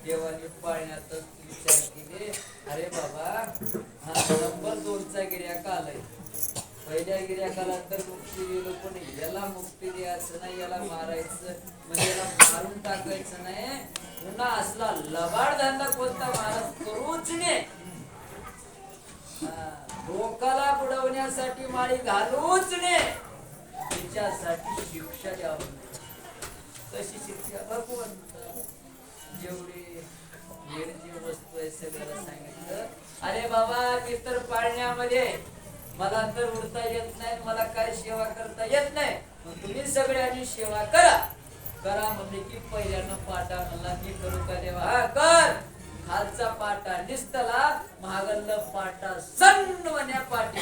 देवाने पाळण्यातच विचार केले, अरे बाबा हा नंबर 2चा गिर्याक आलाय. पहिल्या गिर्याकाला तर मुक्ती दिलं, पण याला मुक्ती द्यायचं नाही, याला मारायचं म्हणजे याला मारून टाकायचं नाही. पुन्हा असला लबाड धंदा कोणता महाराज करूच नाही. लोकाला बुडवण्यासाठी माळी घालूच नये, तिच्यासाठी शिक्षा द्यावी. तशी शिक्षा भगवंत जेवढी निर्जीव वस्तू आहे सगळ्याला सांगितलं, अरे बाबा मी तर पाळण्यामध्ये, मला तर उडता येत नाही, मला काय सेवा करता येत नाही, तुम्ही सगळ्यांनी सेवा करा. करा म्हणजे की पहिल्यानं पाटा म्हणला मी करू का देवा? हा कर. खालचा पाटा निस्तला, महागल्ल पाटा सन्वन्या पाटी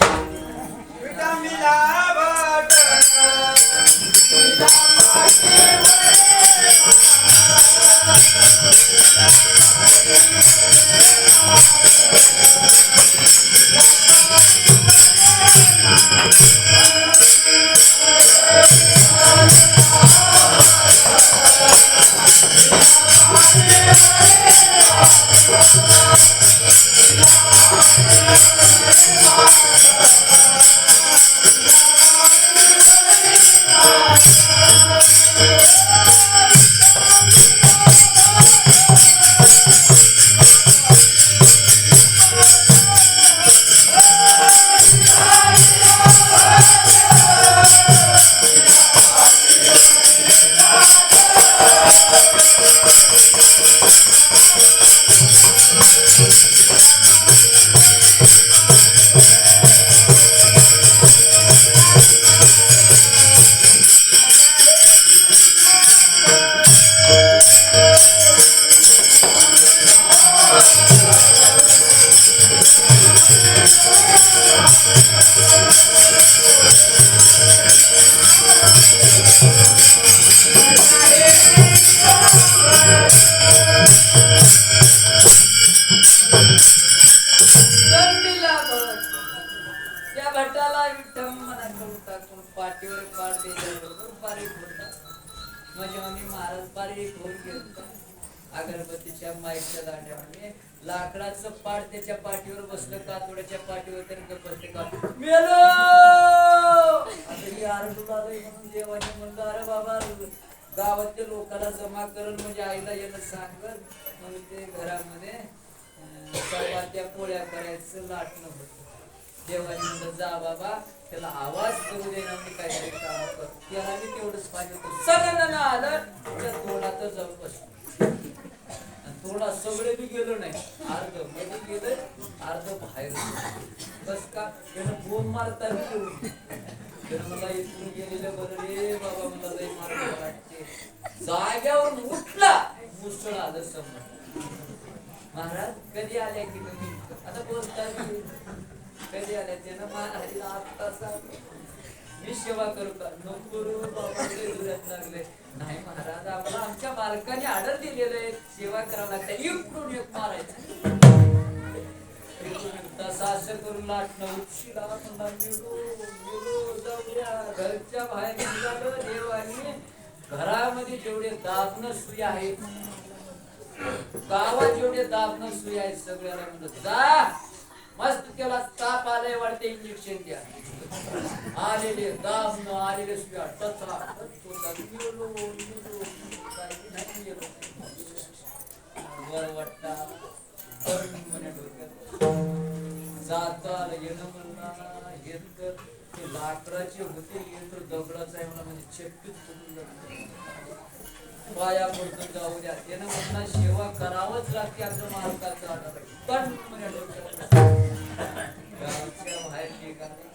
पाठीवर पाठ द्यायच्याबरोबर बारीक होता. म्हणजे आम्ही महाराज बारीक होऊन गेलो. अगरबत्तीच्या माईकच्या दांड्यामध्ये लाकडाचं पाठ त्याच्या पाठीवर बसलं, कातोड्याच्या पाठीवर तर प्रत्येका मेलो आता आरडू आलंय म्हणून देवाने म्हणलं, अरे बाबा गावातल्या लोकांना जमा करून म्हणजे आईला येणं सांगत, म्हणून ते घरामध्ये त्या पोळ्या करायचं लाटणं होतं. देवाने म्हणलं जा बाबा त्याला आवाज करू दे ना, मी काहीतरी काम करतो. त्याला मी तेवढंच पाहिजे होतं. सगळ्यांना आलं त्या तोंडात जाऊन बसलो. थोडा सगळे बी गेलो नाही, अर्ध मध्ये गेलं, अर्ध बाहेर. बस का त्यानं बोंब मारता मला इथून गेलेलं बरं रे बाबा, मला लई मारलं वाटते. जाग्यावर उठला, मुसळ आलं समोर. महाराज कधी आल्या की तुम्ही? आता बोलता कधी आल्या? त्यानं महाराजीला आता मी सेवा करू का? नको बाबा लागले. नाही महाराज आम्हाला आमच्या मालकाने ऑर्डर दिलेलं आहे, सेवा करावं लागतं, इकडून एक मारायचं. तसा असं करून लाटणं उशिरा घरच्या बाहेर निघालं. देवाने घरामध्ये जेवढे दाबणं सुई आहेत, गावात जेवढे दाबणं सुई आहेत, सगळ्याला म्हणत जा मस्त त्याला ताप आलाय वाटते, इंजेक्शन द्या. आलेले दाबणं आलेले सुया टचरा वर वाटता जात आलं येणं म्हणला. हे तर ते लाकडाचे होते, हे तर दगडाचं आहे मला, म्हणजे चेपटीत पडून पाया पडून जाऊ द्या. त्यानं म्हणला सेवा करावंच लागते आपल्या मालकाचं आधार. गावच्या बाहेर निघाले,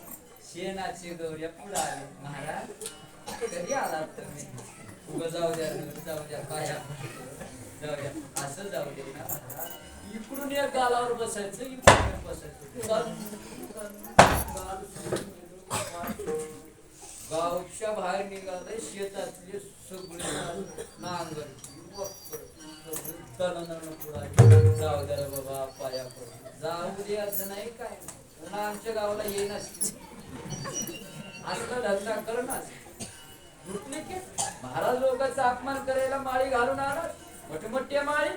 शेणाचे गौऱ्या पुढे आले. महाराज कधी आलात तुम्ही? उभं जाऊ द्या पाया जाऊ द्या, असं जाऊ दे ना महाराज. इकडून एक गालावर बसायचं, इकडून एक बसायचं. गावच्या बाहेर निघाले, शेतातले सगळे नांगर जाऊ द्या बाबा पाया पडून जाऊ दे असं नाही काय. पुन्हा आमच्या गावाला येईनच असं धंदा करणच. महाराज लोकांचा अपमान करायला माळी घालून आणत, मोठे मोठ्या माळी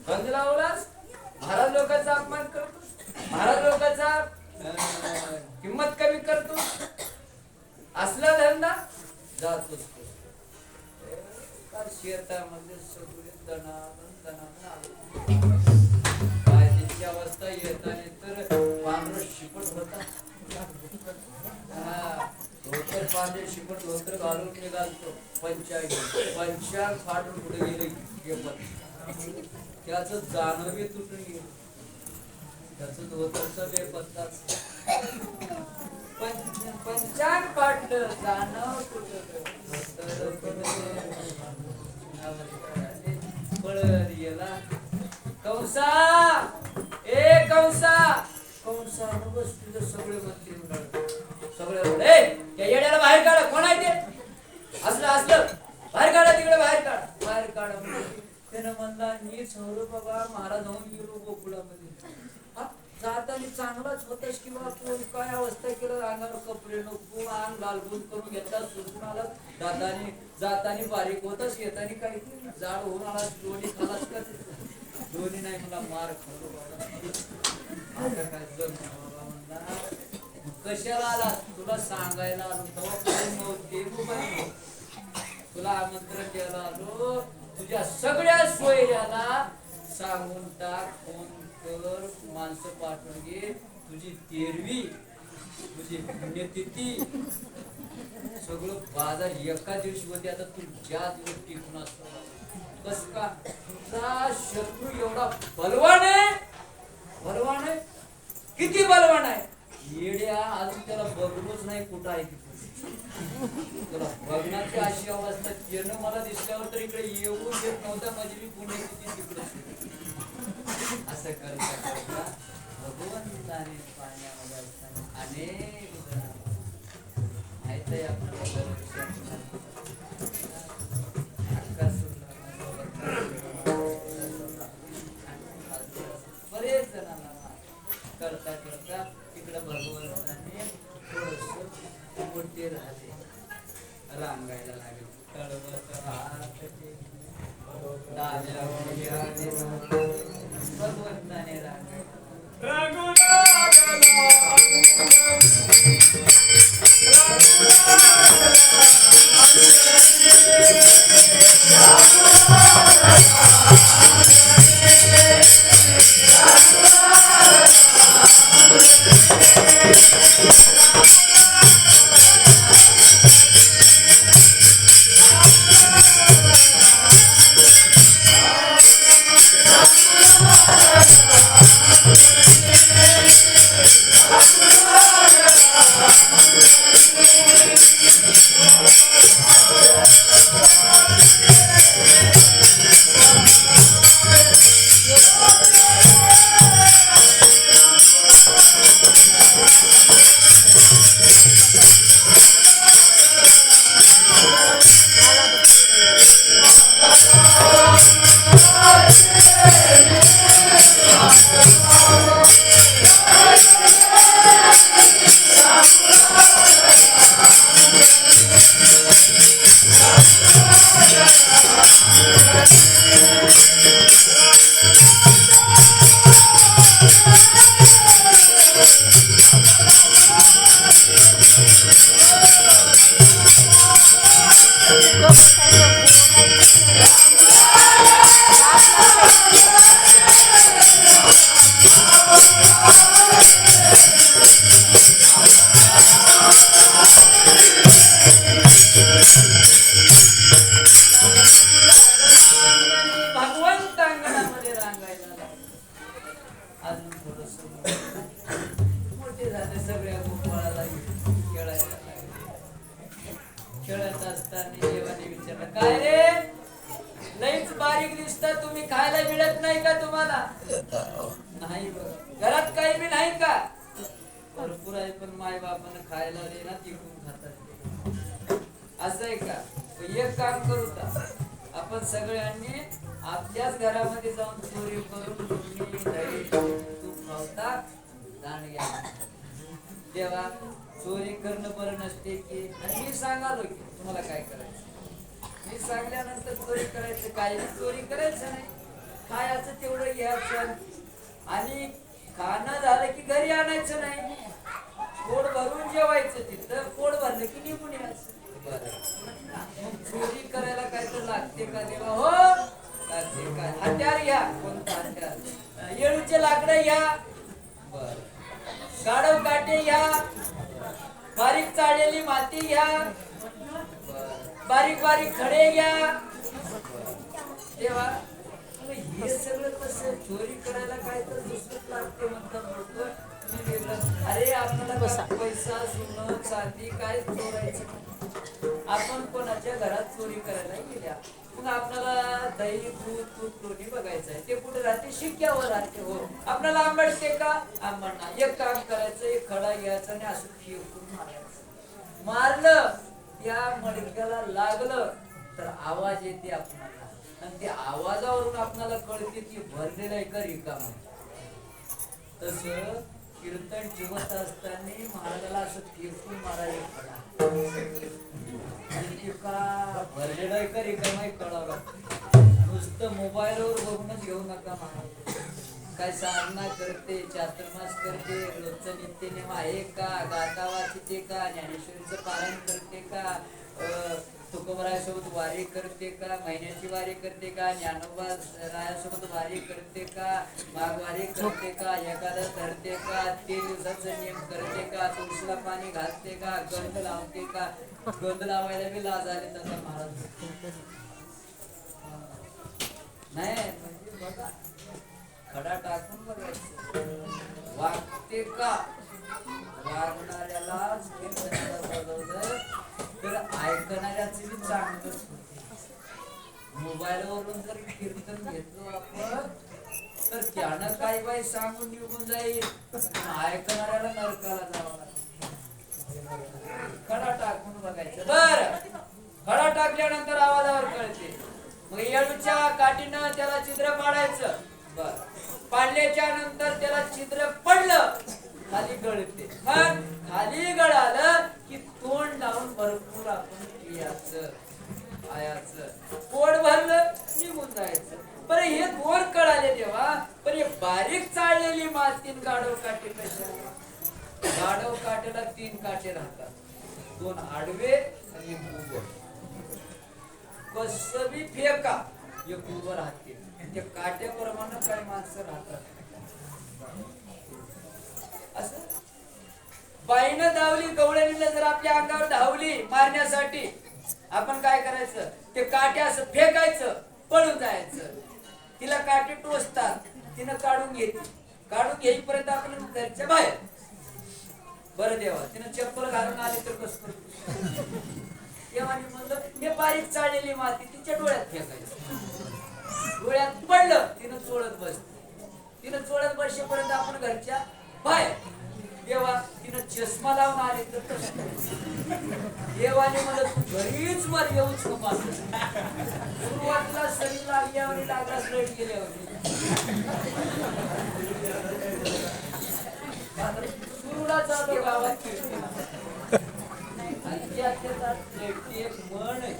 बंद लावलास, महाराज लोकांचा अपमान करतो, महाराज लोकांचा किंमत कमी करतो, असला धंदा जातोस शेतामध्ये सगळे काय त्यांची अवस्था येताना तर पांढर शिपट होता, धोतर पांढरे शिपट धोतर घालून निघालतो, पंचांग फाटून पुढे गेले, त्याच जानवी तुटून गेलं, त्याच धोतरचा बेपत्ताच, पंचांग फाटलं, जानव तुटलं, पळत गेला कंसा, ए कंसा, कंसा बस तुझं सगळे मंत्री सगळे या येड्याला बाहेर काढा, कोण आहे ते, असलं असलं बाहेर काढा, तिकडे बाहेर काढा, बाहेर काढा. त्यानं म्हणला मी सौर बाबा महाराज होऊन गेलो गोकुळामध्ये, जाताना चांगलाच होतास किंवा काय अवस्था केलं, अंगावर कपडे नको, अंग लालगुल करून घेतला, सुटून आला, जातानी बारीक होतास, येतानी काही जाड होऊन आला, दोन्ही खालास का, दोन्ही नाही मला मार खालो बाबा, काय बाबा म्हणला कशाला आला, तुला सांगायला आलो, तेव्हा तुला आमंत्रण द्यायला आलो, तुझ्या सगळ्या सोयऱ्याला सांगून टाक, फोन कर, माणसं पाठवून घे, तुझी तेरवी, तुझी पुण्यतिथी, सगळं बाजार एका दिवशी होते, आता तू ज्या दिवस टिकून असतो, कस का तुझा शत्रू एवढा बलवान आहे, बलवान आहे, किती बलवान आहे, येड्या अजून त्याला बघलोच नाही कुठं आहे, तुला बघण्याची अशी अवस्था, त्यानं मला दिसल्यावर तर इकडे येऊ देत नव्हता, माझी मी पुण्यतिथी तिकडे, असं करता करता भगवंताने पाण्यामध्ये असताना अनेक माहिती आहे आपल्याला, बरेच जणांना करता करता तिकडं भगवंताने थोडस मोठे राहिले, रांगायला लागले, भगवंताने सगळ्यांनी आपल्याच घरामध्ये जाऊन चोरी करून तेव्हा चोरी करणं बरं नसते की, मी सांगालो की तुम्हाला काय करायचं, मी सांगल्यानंतर चोरी करायचं, काही चोरी करायचं नाही, खायचं तेवढं घ्यायचं आणि खाणं झालं की घरी आणायचं नाही, पोट भरून जेवायचं, तिथं पोट भरलं की निघून यायचं. मग चोरी करायला काय तर लागते का देवा? हो लागते. काय हत्यार घ्या, कोणतं हत्यार? येळूचे लाकडं घ्या, बर, गाढव काटे घ्या, बारीक चाळलेली माती घ्या, बारीक बारीक खडे घ्या. तेव्हा हे सगळं कसं चोरी करायला काय तर दुसरंच लागते म्हणतात लोक. अरे आपल्याला पैसा सोनं चांदी काय चोरायचं? आपण कोणाच्या घरात चोरी करायला गेल्या, मग आपल्याला दही दूध तूप लोणी बघायचं आहे, ते कुठे राहते? शिक्क्यावर राहते. हो, आपल्याला आंबडते का? आंबडणार. एक काम करायचं, एक खडा घ्यायचा आणि असं फिरकून मारायचं. मारलं, त्या मडक्याला लागलं तर आवाज येते आपल्याला, आणि त्या आवाजावरून आपल्याला कळते की भरलेलं आहे का रिकाम. तस कीर्तन ठेवत असताना महाराजाला असं फिरकून मारायला का भरलेलं आहे का रिकाम आहे कळावं. नुसतं मोबाईलवर बघूनच घेऊ नका महाराज. काय साधना करते, चातुर्मास करते, रोजचं नित्यनेम आहे का, गाथा वाचते का, ज्ञानेश्वरीचं पारायण करते का, तुकोबरायासोबत वारी करते का, महिन्याची वारी करते का, ज्ञानोबा रायासोबत वारी करते का, माघवारी करते का, एखादा धरते का, 3 दिवसाचा नियम करते का, तुळशीला पाणी घालते का, गंध लावते का. गंध लावायला बी लाज आले तसा महाराज. नाही म्हणजे बघा, खडा टाकून बघायचं वागते का. वागणाऱ्यालाच तर ऐकणाऱ्याच बी चांगलंच. मोबाईल वरून जर कीर्तन घेतलो आपण तर त्यानं काही बाई सांगून निघून जाईल, ऐकणाऱ्याला नरकाला जावं लागेल. खडा टाकून बघायचं. बर, खडा टाकल्यानंतर आवाजावर कळते. मग येळूच्या काठीनं त्याला छिद्र पाडायचं. बर, पाडल्याच्या नंतर त्याला छिद्र पडलं, खाली गळते. मग खाली गळालं की तोंड लावून भरपूर आपण पियाचं, खायचं. पोट भरलं निघून जायचं. पण हे दोन कळाले तेव्हा. पण हे बारीक चाळलेली मातीन गाढव काटे कशा? गाढव काट्याला 3 काटे राहतात, 2 आडवे आणि 1 उभं. कसं बी फेका, 1 उभं राहते. त्या काट्याप्रमाणे काही माणसं राहतात. असं बाईनं धावली, गवळणीला जर आपल्या अंगावर धावली मारण्यासाठी, आपण काय करायचं? ते काटे असं फेकायचं, पळून जायचं. तिला काटे टोचतात, तिनं काढून घेते. काढून घेईपर्यंत आपण घरच्या बाहेर. बरं देवा, तिनं चप्पल घालून आली तर कसं करतो? देवाने म्हणलं हे बारीक चाळलेली माती तिच्या डोळ्यात फेकायचं. डोळ्यात पडलं, तिनं चोळत बसते. तिनं चोळत बसेपर्यंत आपण घरच्या बाहेर. देवा, तिनं चष्मा लावून आले तर कसं? देवाने मला तू घरीच मर, येऊच नको. सुरुवातीला सरी लागल्यावर लागला स्ट्रेट गेल्यावर सुरुला चालू गावात आणि एक म्हण आहे,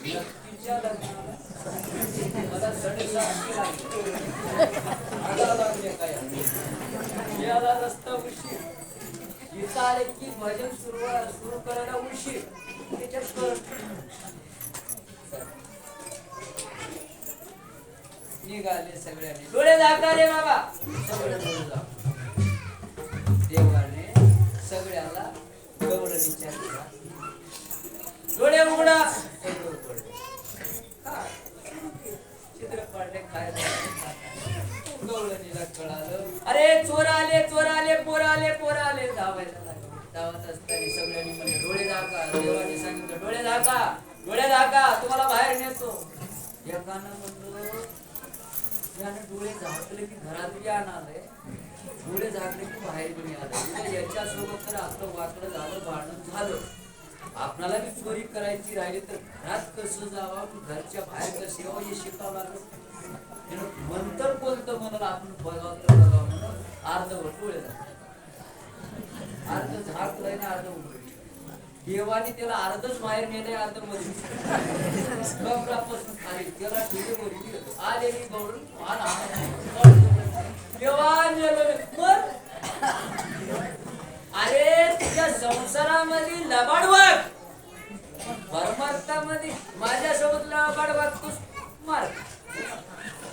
नक्कीच्या लग्नाला मला 7:30 लागले काय याला रस्ता उशीर. इथं आले की भजन सुरू करायला उशीर. त्याच्यात निघाले सगळ्यांनी. डोळे झाका रे बाबा, सगळे डोळे झाका. देवाने सगळ्याला गवळण विचारला, डोळे उघडा. सगळे उघडले. चित्र पडले खायला. गवळणीला कळालं, अरे चोर आले, चोर आले, पोर आले, पोर आले. धावायला लागले. धावत असताना सगळ्यांनी म्हणले डोळे झाका. देवाने सांगितलं डोळे झाका, डोळे झाका, तुम्हाला बाहेर नेतो. एकानं म्हणलं, यानं डोळे झाकले की घरात बी आणाले, डोळे झाकले की बाहेर बी आले. याच्यासोबत तर आपलं वाकडं झालं, भांडण झालं. आपणाला बी चोरी करायची राहिली तर घरात कसं जावं, घरच्या बाहेर कसं यावं हे शिकावं लागलं. मंतर कोणतं म्हणाल आपण बघावं तर बघावं म्हणून अर्धवट डोळे झाले. अर्ध झाकलंय ना अर्ध उघडलं. देवाने त्याला अर्धच बाहेर नेलंय, अर्ध मध्ये कमरापासून खाली त्याला ठेवले बोलली आलेली गौडून देवा नेलं मग. अरे तुझ्या संसारामध्ये लबाड वाघ, परमार्थामध्ये माझ्यासोबत लबाड वागतोस मार.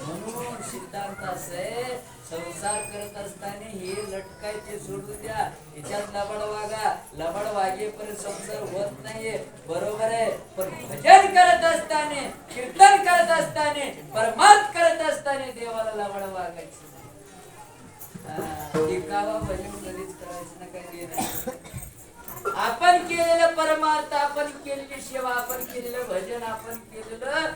म्हणून सिद्धांत आहे, संसार करत असताना हे लटकायचे सोडून द्या, ह्याच्यात लबाड वागा. लबाड वागेपर्यंत संसार होत नाहीये, बरोबर आहे. पण भजन करत असताना, कीर्तन करत असताना, परमार्थ करत असताना देवाला लबाड वागायचं. देखावा भजन कधीच करायचं ना, काही आपण केलेलं परमार्थ, आपण केलेली सेवा, आपण केलेलं भजन, आपण केलेलं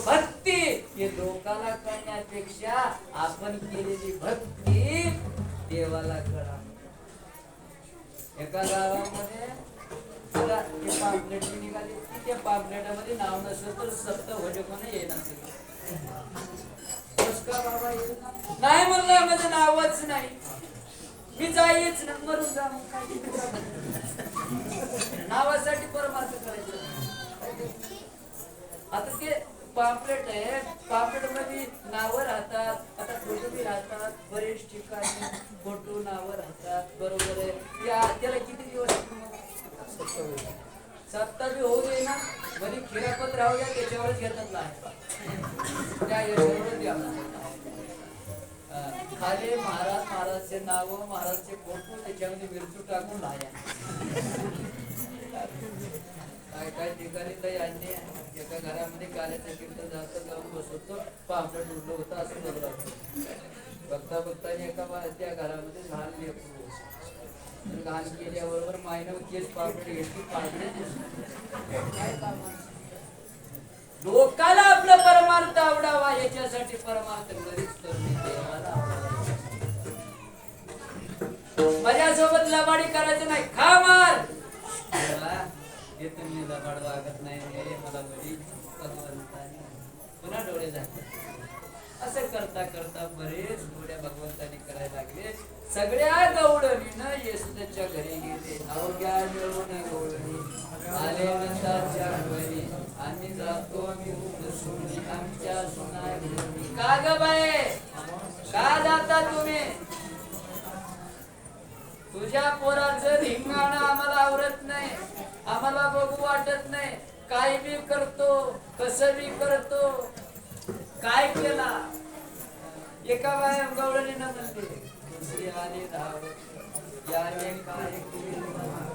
भक्ती हे लोकाला करण्यापेक्षा आपण केलेली भक्ती देवाला करा. एका गावामध्ये तुला ते पाम्पलेट निघाले, त्या पाम्पलेटामध्ये नाव नसेल तर सप्त भजकोने येणार बाबा नाही म्हणलं, माझं नावच नाही, मी जाईच ना, मरून जा. नावासाठी परमार्थ करायचं. आता ते पाम्पलेट आहे, पाम्पलेट मध्ये नावं राहतात, आता फोटो बी राहतात, बरेच ठिकाणी फोटो नावं राहतात, बरोबर आहे. त्याला किती दिवस 27 होऊ दे ना, बरी खिरापत राहू द्या, त्याच्यावरच घेतात लहान त्या यशावरच द्या. खाली महाराजचे नाव, महाराजचे फोटो, त्याच्यामध्ये मिरचू टाकून लाया. काय ठिकाणी तर यांनी एका घरामध्ये काल्याचं कीर्तन जास्त जाऊन बसवतो, पाम्पलेट उडलं होतं असं बघलं. बघता बघता एका त्या घरामध्ये घाण लेकरू, घाण केल्याबरोबर मायनं केस पाम्पलेट घेतली, पाम्पलेट काय काम. लोकाला आपला परमार्थ आवडावा याच्यासाठी परमार्थ घरीच करणे देवाला. माझ्यासोबत लबाडी करायचं नाही, खा मार. हे तुम्ही लबाड वागत नाही, मला बरी पुन्हा डोळे झाले. असं करता करता बरेच डोळ्या भगवंताने करायला लागले. सगळ्या गवळणीनं येशूच्या घरी गेले. अवघ्या मिळून गवळणी आले नंदाच्या घरी, आम्ही जातो आमच्या सुना घरी. का ग बाई, का जाता तुम्ही? तुझ्या पोराचं धिंगाणं आम्हाला आवडत नाही, आम्हाला बघू वाटत नाही. काय बी करतो, कसं बी करतो. काय केला? एका बाय गवळणीनं म्हणले, दुसरी आली धावत, याने काय केलं?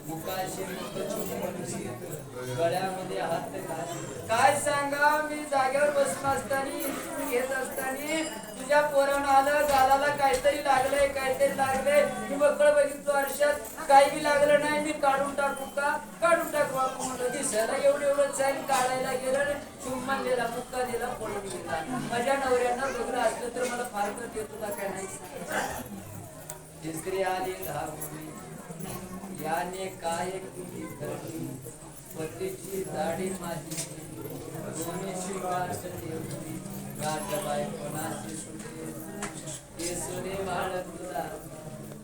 मुखाशी मुख गळ्यामध्ये हात घाल. काय सांगा, मी जागेवर बसून असताना, घेत असताना तुझ्या पोरानं आलं, गालाला काहीतरी लागलंय, काहीतरी लागलंय. मी बकळ बघितलो आरशात, काही बी लागलं नाही. मी काढून टाकू का? काढून टाकू. आपण म्हणलं दिसायला एवढं जाईल, काढायला गेलं, चुम्मा दिला, मुक्का दिला, पडून गेला. माझ्या नवऱ्यानं बघलं असलं तर मला फारकत येत होता काय नाही. तिसरी आली धावली, याने काय केली धरली, पतीची दाढी माझी दोन्हीची गाठ ठेवली. गाठ बाय कोणाची सुटे, ते सुने वाढ तुला.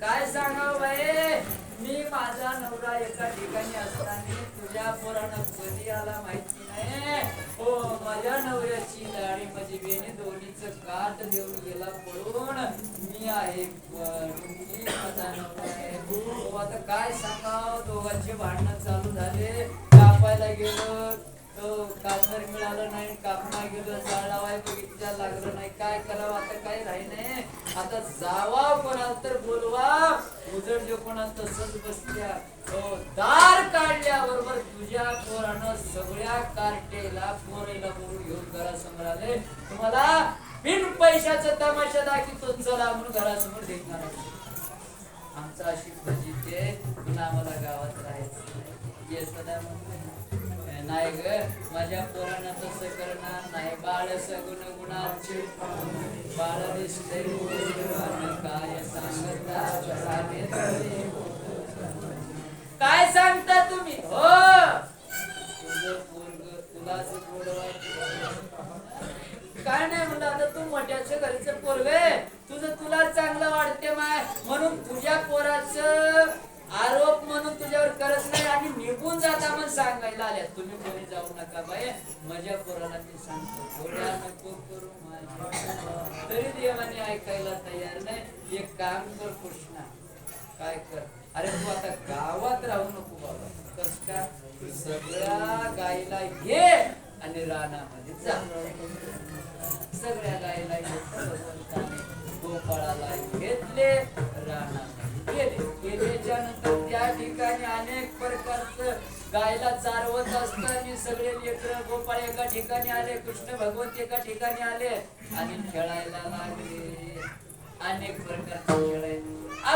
काय सांगाव बाई, मी माझा नवरा एका ठिकाणी असताना तुझ्या पोरानं कधी आला माहिती नाही. हो, माझ्या नवऱ्याची दाढी माझी बेने दोन्हीचं काठ देऊन गेला पळून. मी आहे माझा नवरा आहे. हो, आता काय सांगाव, दोघांचे भांडणं चालू झाले. कापायला गेलो, कापणार मिळालं नाही, कापणार गेलो, जाळावाय बघितल्या लागलं नाही. काय करावं आता, काय राही नाही. आता जावा कोणाला तर बोलवा. उजड जो कोणा तसंच बसल्या. दार काढल्याबरोबर तुझ्या पोरानं सगळ्या कार्टेला पोरेला बोलून घेऊन घरासमोर आले. तुम्हाला बिन पैशाचा तमाशा दाखवतो, चला म्हणून घरासमोर देखणार. आमचा अशी फजिती आहे, पुन्हा आम्हाला गावात राहायचं येस नाही ग. माझ्या पोरानं तसं करणार नाही. बाळ सगुण गुणाचे बाळ दिसते, काय सांगता काय सांगता तुम्ही? हो, तुझं पोरग तुलाच गोडवा काय नाही म्हणलं. आता तू मोठ्याच्या घरीचं पोरग आहे, तुझं तुला चांगलं वाटते माय म्हणून तुझ्या पोराचं आरोप म्हणून तुझ्यावर करत नाही आणि निघून जाता मग सांगायला आल्या तुम्ही कोणी जाऊ नका बाई माझ्या पोराला मी सांगतो थोड्या नको करू माझ्या तरी देवाने ऐकायला तयार नाही एक काम कर कृष्णा काय कर अरे तू आता गावात राहू नको बाबा कस का तू सगळ्या गायला घे आणि रानामध्ये जा सगळ्या गायला भगवंताने गोपाळाला घेतले रानामध्ये गेल्याच्या नंतर त्या ठिकाणी अनेक प्रकारचं गायला चारवत असताना सगळे लेकर गोपाळ एका ठिकाणी आले कृष्ण भगवंत एका ठिकाणी आले आणि खेळायला लागले अनेक प्रकारचे खेळायला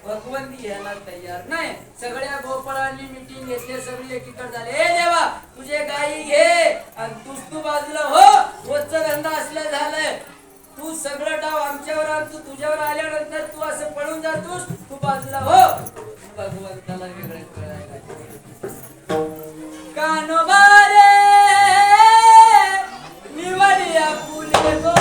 भगवंत यायला तयार नाही सगळ्या गोपाळांनी मीटिंग घेतली सगळी एकीकडे झाले ए देवा तुझे गायी घे आणि तू बाजूला हो रोजचा धंदा असल्या झालाय तू सगळं डाव आमच्यावर आण तू तुझ्यावर आल्यानंतर तू असं पळून जातोस तू बाजूला हो भगवंताला वेगळे कळायला कानोबारे निवडिया फुले गो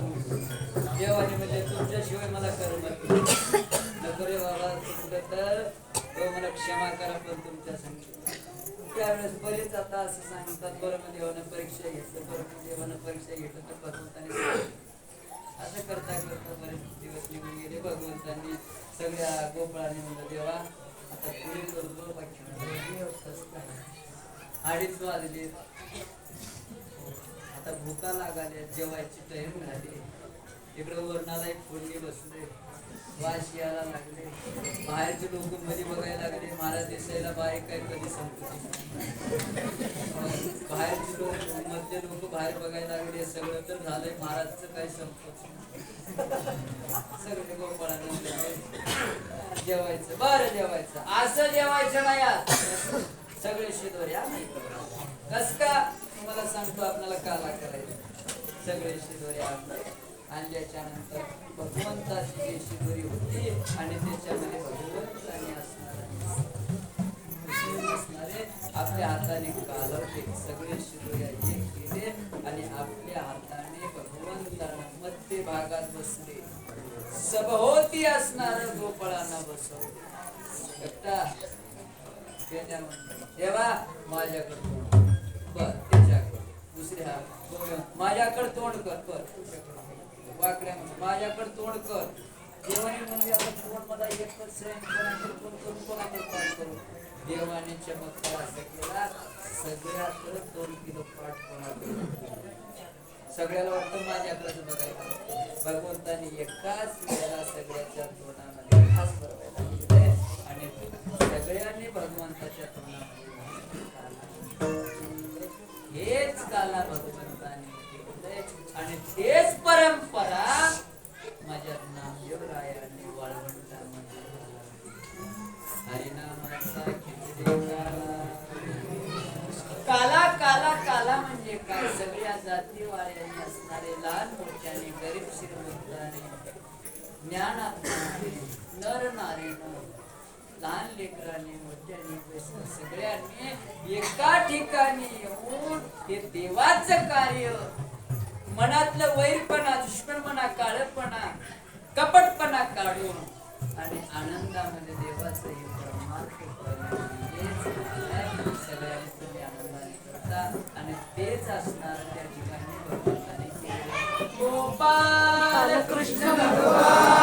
देवाने म्हणजे तुमच्याशिवाय मला करमत नको रे बाबा तर तो मला क्षमा करा पण तुमच्या सांगितलं त्यावेळेस बरेच आता असं सांगतात बरं मग देवानं परीक्षा घेतलं बरं मग देवानं परीक्षा घेतलं तर भगवंताने असं करता करता बरेच दिवस निघून गेले भगवंतांनी सगळ्या गोपाळाने म्हणलं देवा आता पुढे करतो बाकी 2:30 वाजले आता भूका लागाले जेवायची तयारी मिळाली इकडे वरणाला एक फोडणी बसले वास यायला लागले बाहेरचे लोक मध्ये बघायला लागले महाराज दिसायला बाहेर काय कधी संपते बाहेरचे लोक मधले लोक बाहेर बघायला लागले सगळं तर झालंय महाराजचं काय संपत सगळे गोपाळांना जेवायचं बरं जेवायचं असं जेवायचं नाही आज सगळे शिदोरी कस का तुम्हाला सांगतो आपल्याला काला करायचं सगळे शिदोरी आणल्याच्या नंतर भगवंताची शिदोरी होती आणि त्याच्यामध्ये भगवंताने असणारे आपल्या हाताने कालवले सगळे शिरोया एक केले आणि आपल्या हाताने भगवंतांना मध्य भागात बसले. सभोवती असणार गोपाळांना बसवले. एकटा देवा माझ्याकडे तोंड बर, त्याच्याकडे दुसरे हात माझ्याकडे तोंड कर, बर वाकड्या माझ्याकडे तोंड कर. देवाने म्हणजे आता तोंड मला एकच कोणाकडे पाठ करू. देवाने चमत्कार असा केला, सगळ्याकडे 2 किलो पाठ कोणाकडे. सगळ्याला वाटतं माझ्याकडेच बघायला. भगवंताने एकाच वेळेला सगळ्याच्या तोंडामध्ये खास बरोबर दिलंय आणि सगळ्यांनी भगवंताच्या तोंडामध्ये हेच काला भगवंताने केलंय आणि तेच परंपरा माझ्या नामदेवरायाने वाळवंटामध्ये हरिनामाचा काला काला काला म्हणजे काय? सगळ्या जाती वाऱ्यांनी असणारे लहान मोठ्याने गरीब श्रीमंताने ज्ञानात्माने नर नारीनं लहान लेकरांनी मोठ्याने सगळ्यांनी एका ठिकाणी येऊन हे देवाचं कार्य मनातलं वैरपणा दुश्मनपणा काळपणा कपटपणा काढून आणि आनंदामध्ये देवाचं हे परमार्थ सगळ्यांनी तुम्ही आनंदाने करता आणि तेच असणार त्या ठिकाणी भगवंताने केले. गोपाल कृष्ण भगवान